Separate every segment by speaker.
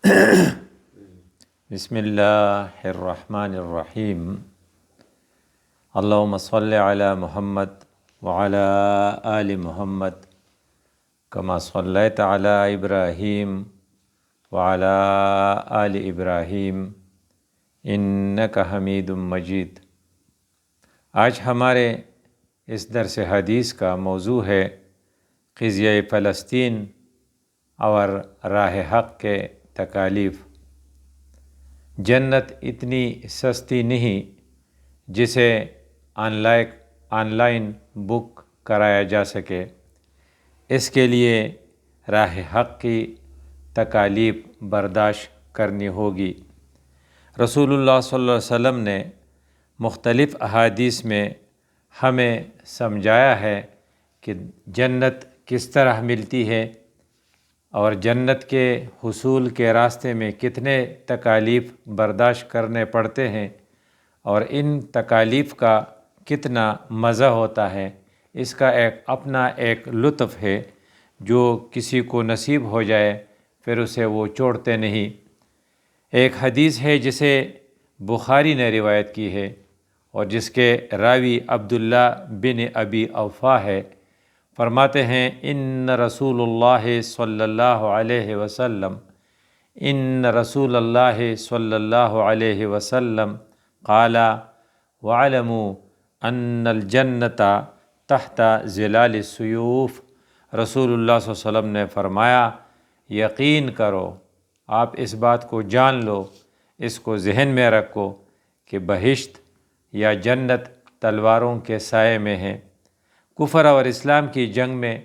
Speaker 1: بسم اللہ الرحمن الرحیم اللہم صل علی محمد وعلی آل محمد کما صلیت علی ابراہیم وعلی آل ابراہیم انک حمید مجید۔ آج ہمارے اس درس حدیث کا موضوع ہے قضیہ فلسطین اور راہ حق کے تکالیف۔ جنت اتنی سستی نہیں جسے آن لائن بک کرایا جا سکے، اس کے لیے راہ حق کی تکالیف برداشت کرنی ہوگی۔ رسول اللہ صلی اللہ علیہ وسلم نے مختلف احادیث میں ہمیں سمجھایا ہے کہ جنت کس طرح ملتی ہے اور جنت کے حصول کے راستے میں کتنے تکالیف برداشت کرنے پڑتے ہیں اور ان تکالیف کا کتنا مزہ ہوتا ہے۔ اس کا اپنا ایک لطف ہے جو کسی کو نصیب ہو جائے پھر اسے وہ چھوڑتے نہیں۔ ایک حدیث ہے جسے بخاری نے روایت کی ہے اور جس کے راوی عبداللہ بن ابی اوفا ہے۔ فرماتے ہیں ان رسول اللہ صلی اللہ علیہ وسلم قال وَاعْلَمُوا أَنَّ الْجَنَّةَ تحت ظلال السیوف۔ رسول اللہ صلی اللہ علیہ وسلم نے فرمایا یقین کرو، آپ اس بات کو جان لو، اس کو ذہن میں رکھو کہ بہشت یا جنت تلواروں کے سائے میں ہے۔ کفر اور اسلام کی جنگ میں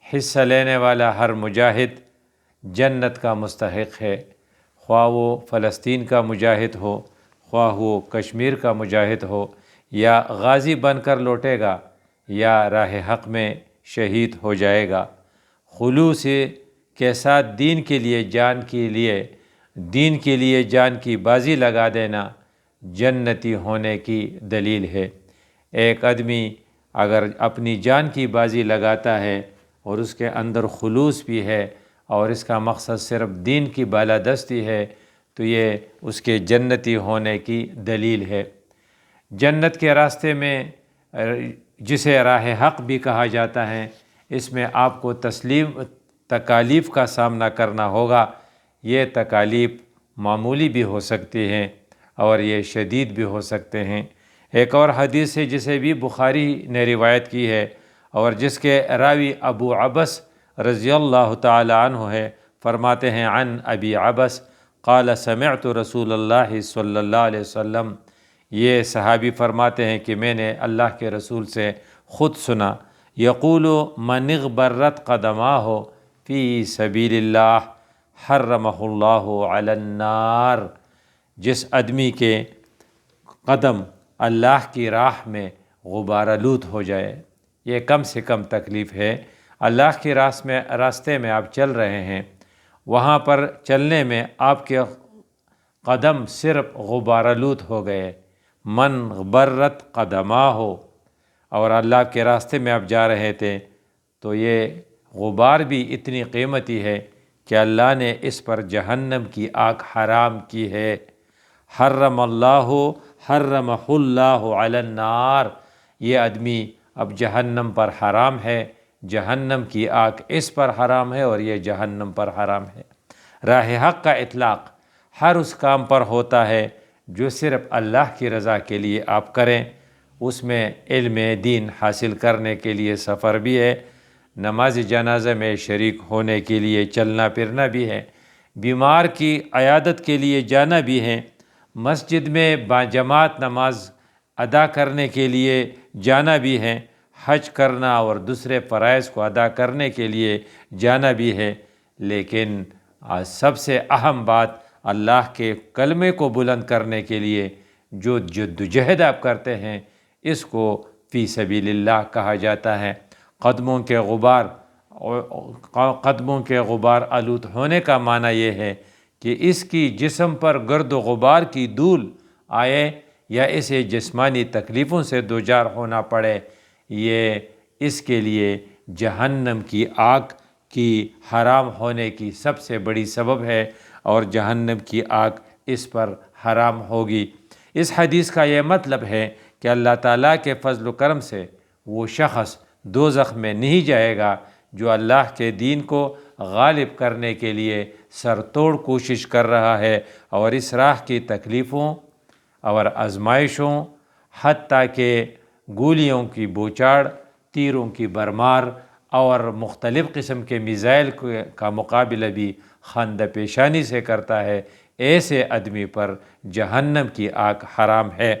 Speaker 1: حصہ لینے والا ہر مجاہد جنت کا مستحق ہے، خواہ وہ فلسطین کا مجاہد ہو، خواہ وہ کشمیر کا مجاہد ہو، یا غازی بن کر لوٹے گا یا راہ حق میں شہید ہو جائے گا۔ خلوص کے ساتھ دین کے لیے جان کی بازی لگا دینا جنتی ہونے کی دلیل ہے۔ ایک آدمی اگر اپنی جان کی بازی لگاتا ہے اور اس کے اندر خلوص بھی ہے اور اس کا مقصد صرف دین کی بالادستی ہے تو یہ اس کے جنتی ہونے کی دلیل ہے۔ جنت کے راستے میں جسے راہ حق بھی کہا جاتا ہے، اس میں آپ کو تکالیف کا سامنا کرنا ہوگا۔ یہ تکالیف معمولی بھی ہو سکتی ہیں اور یہ شدید بھی ہو سکتے ہیں۔ ایک اور حدیث ہے جسے بھی بخاری نے روایت کی ہے اور جس کے راوی ابو عبس رضی اللہ تعالی عنہ ہے۔ فرماتے ہیں عن ابی عبس قال سمعت رسول اللہ صلی اللہ علیہ وسلم، یہ صحابی فرماتے ہیں کہ میں نے اللہ کے رسول سے خود سنا، یقول من اغبرت قدماہ فی سبیل اللہ حرمہ اللہ علی النار۔ جس آدمی کے قدم اللہ کی راہ میں غبار آلود ہو جائے، یہ کم سے کم تکلیف ہے۔ اللہ کے راستے میں آپ چل رہے ہیں، وہاں پر چلنے میں آپ کے قدم صرف غبار آلود ہو گئے، من غبرت قدماہ، اور اللہ کے راستے میں آپ جا رہے تھے تو یہ غبار بھی اتنی قیمتی ہے کہ اللہ نے اس پر جہنم کی آگ حرام کی ہے۔ حرمہ اللہ علی النار، یہ آدمی اب جہنم پر حرام ہے، جہنم کی آگ اس پر حرام ہے اور یہ جہنم پر حرام ہے۔ راہ حق کا اطلاق ہر اس کام پر ہوتا ہے جو صرف اللہ کی رضا کے لیے آپ کریں۔ اس میں علم دین حاصل کرنے کے لیے سفر بھی ہے، نماز جنازہ میں شریک ہونے کے لیے چلنا پھرنا بھی ہے، بیمار کی عیادت کے لیے جانا بھی ہے، مسجد میں باجماعت نماز ادا کرنے کے لیے جانا بھی ہے، حج کرنا اور دوسرے فرائض کو ادا کرنے کے لیے جانا بھی ہے، لیکن سب سے اہم بات اللہ کے کلمے کو بلند کرنے کے لیے جو جدوجہد آپ کرتے ہیں اس کو فی سبیل اللہ کہا جاتا ہے۔ قدموں کے غبار آلود ہونے کا معنی یہ ہے کہ اس کی جسم پر گرد و غبار کی دھول آئے یا اسے جسمانی تکلیفوں سے دوچار ہونا پڑے، یہ اس کے لیے جہنم کی آگ کی حرام ہونے کی سب سے بڑی سبب ہے۔ اور جہنم کی آگ اس پر حرام ہوگی۔ اس حدیث کا یہ مطلب ہے کہ اللہ تعالیٰ کے فضل و کرم سے وہ شخص دوزخ میں نہیں جائے گا جو اللہ کے دین کو غالب کرنے کے لیے سر توڑ کوشش کر رہا ہے اور اس راہ کی تکلیفوں اور آزمائشوں، حتیٰ کہ گولیوں کی بوچھاڑ، تیروں کی برمار اور مختلف قسم کے میزائل کا مقابلہ بھی خندہ پیشانی سے کرتا ہے، ایسے آدمی پر جہنم کی آگ حرام ہے۔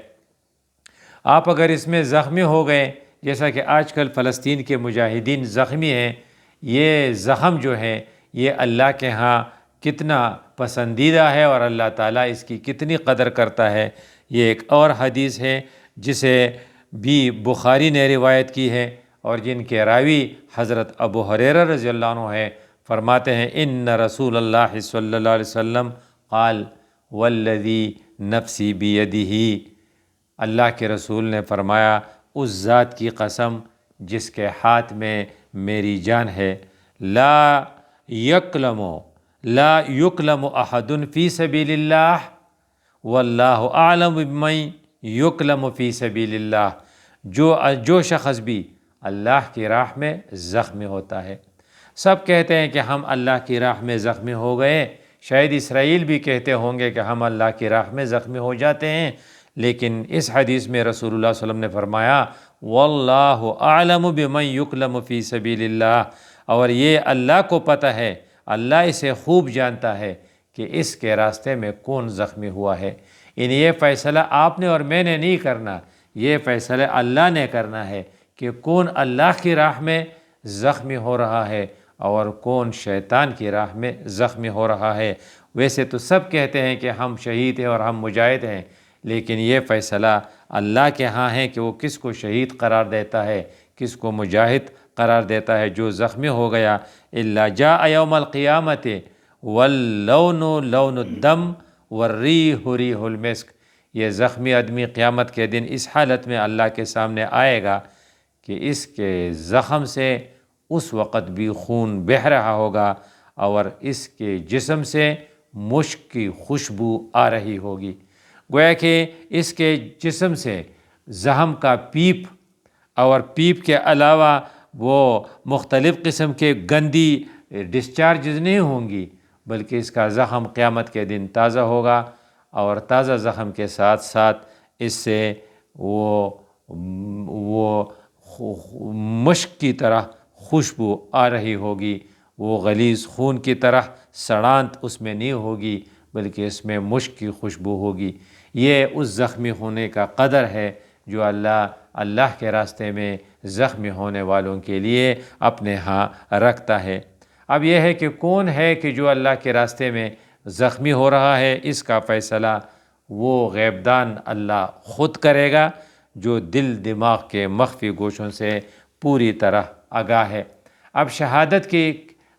Speaker 1: آپ اگر اس میں زخمی ہو گئے، جیسا کہ آج کل فلسطین کے مجاہدین زخمی ہیں، یہ زخم جو ہے یہ اللہ کے ہاں کتنا پسندیدہ ہے اور اللہ تعالیٰ اس کی کتنی قدر کرتا ہے۔ یہ ایک اور حدیث ہے جسے بھی بخاری نے روایت کی ہے اور جن کے راوی حضرت ابو ہریرہ رضی اللہ عنہ ہے۔ فرماتے ہیں ان رسول اللہ صلی اللہ علیہ وسلم قال والذی نفسی بیدہ، اللہ کے رسول نے فرمایا اس ذات کی قسم جس کے ہاتھ میں میری جان ہے، لا یکلم احد فی سبیل اللہ واللہ اعلم بمن یکلم فی سبیل اللہ، جو شخص بھی اللہ کی راہ میں زخمی ہوتا ہے۔ سب کہتے ہیں کہ ہم اللہ کی راہ میں زخمی ہو گئے، شاید اسرائیل بھی کہتے ہوں گے کہ ہم اللہ کی راہ میں زخمی ہو جاتے ہیں، لیکن اس حدیث میں رسول اللہ صلی اللہ علیہ وسلم نے فرمایا واللہ اعلم بمن یکلم فی سبیل اللہ، اور یہ اللہ کو پتہ ہے، اللہ اسے خوب جانتا ہے کہ اس کے راستے میں کون زخمی ہوا ہے۔ یہ فیصلہ آپ نے اور میں نے نہیں کرنا، یہ فیصلہ اللہ نے کرنا ہے کہ کون اللہ کی راہ میں زخمی ہو رہا ہے اور کون شیطان کی راہ میں زخمی ہو رہا ہے۔ ویسے تو سب کہتے ہیں کہ ہم شہید ہیں اور ہم مجاہد ہیں، لیکن یہ فیصلہ اللہ کے ہاں ہے کہ وہ کس کو شہید قرار دیتا ہے، کس کو مجاہد قرار دیتا ہے۔ جو زخمی ہو گیا الا جاء یوم القیامت واللون لون الدم والریح ریح المسک، یہ زخمی آدمی قیامت کے دن اس حالت میں اللہ کے سامنے آئے گا کہ اس کے زخم سے اس وقت بھی خون بہہ رہا ہوگا اور اس کے جسم سے مشک کی خوشبو آ رہی ہوگی، گویا کہ اس کے جسم سے زخم کا پیپ اور پیپ کے علاوہ وہ مختلف قسم کے گندی ڈسچارجز نہیں ہوں گی، بلکہ اس کا زخم قیامت کے دن تازہ ہوگا اور تازہ زخم کے ساتھ ساتھ اس سے وہ مشک کی طرح خوشبو آ رہی ہوگی، وہ غلیظ خون کی طرح سڑانت اس میں نہیں ہوگی بلکہ اس میں مشک کی خوشبو ہوگی۔ یہ اس زخمی ہونے کا قدر ہے جو اللہ کے راستے میں زخمی ہونے والوں کے لیے اپنے ہاں رکھتا ہے۔ اب یہ ہے کہ کون ہے کہ جو اللہ کے راستے میں زخمی ہو رہا ہے، اس کا فیصلہ وہ غیب دان اللہ خود کرے گا جو دل دماغ کے مخفی گوشوں سے پوری طرح آگاہ ہے۔ اب شہادت کے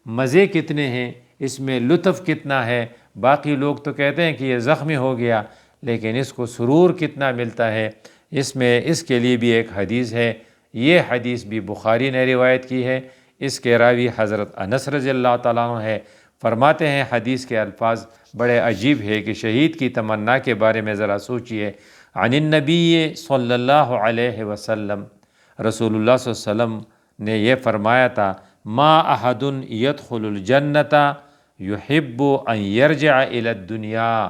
Speaker 1: مزے کتنے ہیں، اس میں لطف کتنا ہے، باقی لوگ تو کہتے ہیں کہ یہ زخمی ہو گیا، لیکن اس کو سرور کتنا ملتا ہے، اس کے لیے بھی ایک حدیث ہے۔ یہ حدیث بھی بخاری نے روایت کی ہے، اس کے راوی حضرت انس رضی اللہ تعالیٰ عنہ ہے۔ فرماتے ہیں حدیث کے الفاظ بڑے عجیب ہے کہ شہید کی تمنا کے بارے میں ذرا سوچئے۔ عن النبی صلی اللہ علیہ وسلم، رسول اللہ صلی اللہ علیہ وسلم نے یہ فرمایا تھا، ما احد يدخل الجنت يحب ان يرجع الى الدنیا،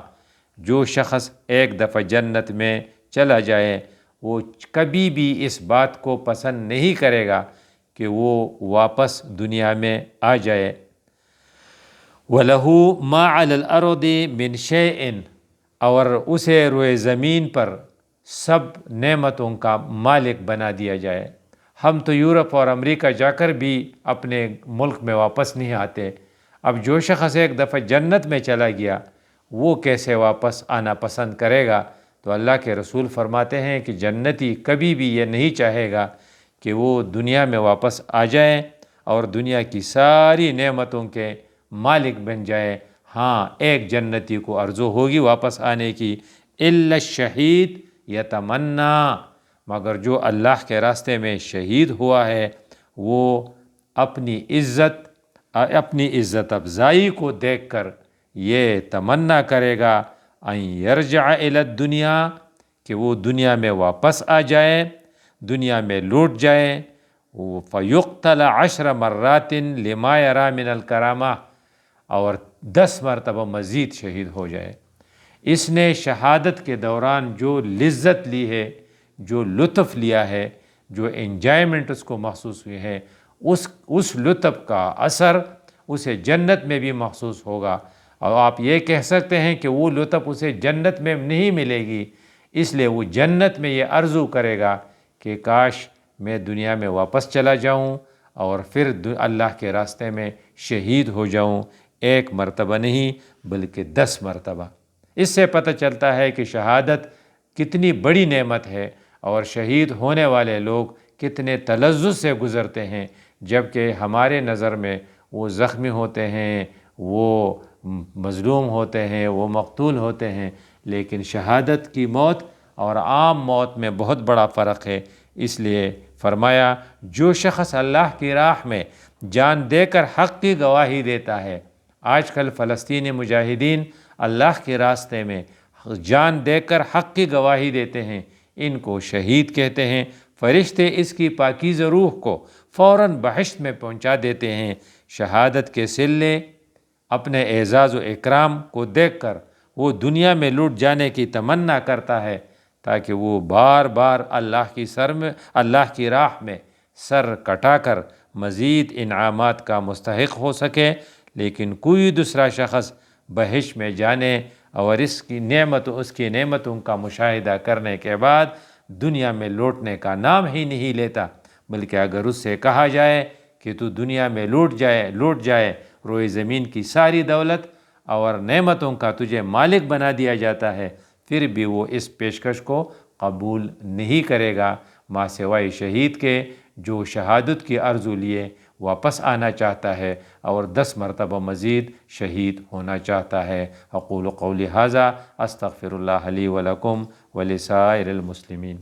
Speaker 1: جو شخص ایک دفعہ جنت میں چلا جائے وہ کبھی بھی اس بات کو پسند نہیں کرے گا کہ وہ واپس دنیا میں آ جائے۔ وَلَهُ مَا عَلَى الْأَرْضِ مِنْ شَيْءٍ، اور اسے روئے زمین پر سب نعمتوں کا مالک بنا دیا جائے۔ ہم تو یورپ اور امریکہ جا کر بھی اپنے ملک میں واپس نہیں آتے، اب جو شخص ایک دفعہ جنت میں چلا گیا وہ کیسے واپس آنا پسند کرے گا؟ تو اللہ کے رسول فرماتے ہیں کہ جنتی کبھی بھی یہ نہیں چاہے گا کہ وہ دنیا میں واپس آ جائے اور دنیا کی ساری نعمتوں کے مالک بن جائے۔ ہاں، ایک جنتی کو آرزو ہوگی واپس آنے کی، الا الشہید یتمنا، مگر جو اللہ کے راستے میں شہید ہوا ہے وہ اپنی عزت افزائی کو دیکھ کر یہ تمنا کرے گا ان یرجع الی الدنیا، کہ وہ دنیا میں واپس آ جائے، دنیا میں لوٹ جائے، فیقتل 10 مرات لما یری من الکرامہ، اور 10 مرتبہ مزید شہید ہو جائے۔ اس نے شہادت کے دوران جو لذت لی ہے، جو لطف لیا ہے، جو انجوائمنٹ اس کو محسوس ہوئی ہے، اس لطف کا اثر اسے جنت میں بھی محسوس ہوگا۔ اور آپ یہ کہہ سکتے ہیں کہ وہ لطف اسے جنت میں نہیں ملے گی، اس لیے وہ جنت میں یہ آرزو کرے گا کہ کاش میں دنیا میں واپس چلا جاؤں اور پھر اللہ کے راستے میں شہید ہو جاؤں، 1 مرتبہ نہیں بلکہ 10 مرتبہ۔ اس سے پتہ چلتا ہے کہ شہادت کتنی بڑی نعمت ہے، اور شہید ہونے والے لوگ کتنے تلذذ سے گزرتے ہیں، جبکہ ہمارے نظر میں وہ زخمی ہوتے ہیں، وہ مظلوم ہوتے ہیں، وہ مقتول ہوتے ہیں، لیکن شہادت کی موت اور عام موت میں بہت بڑا فرق ہے۔ اس لیے فرمایا جو شخص اللہ کی راہ میں جان دے کر حق کی گواہی دیتا ہے، آج کل فلسطینی مجاہدین اللہ کے راستے میں جان دے کر حق کی گواہی دیتے ہیں، ان کو شہید کہتے ہیں۔ فرشتے اس کی پاکیزہ روح کو فوراً بہشت میں پہنچا دیتے ہیں۔ شہادت کے صلے اپنے اعزاز و اکرام کو دیکھ کر وہ دنیا میں لوٹ جانے کی تمنا کرتا ہے، تاکہ وہ بار بار اللہ کی راہ میں سر کٹا کر مزید انعامات کا مستحق ہو سکے، لیکن کوئی دوسرا شخص بہشت میں جانے اور اس کی نعمتوں کا مشاہدہ کرنے کے بعد دنیا میں لوٹنے کا نام ہی نہیں لیتا، بلکہ اگر اس سے کہا جائے کہ تو دنیا میں لوٹ جائے، روئے زمین کی ساری دولت اور نعمتوں کا تجھے مالک بنا دیا جاتا ہے، پھر بھی وہ اس پیشکش کو قبول نہیں کرے گا، ماں سوائے شہید کے جو شہادت کی آرزو لیے واپس آنا چاہتا ہے اور 10 مرتبہ مزید شہید ہونا چاہتا ہے۔ اقول قولی ھذا استغفر اللہ لی ولکم ولسائر المسلمین۔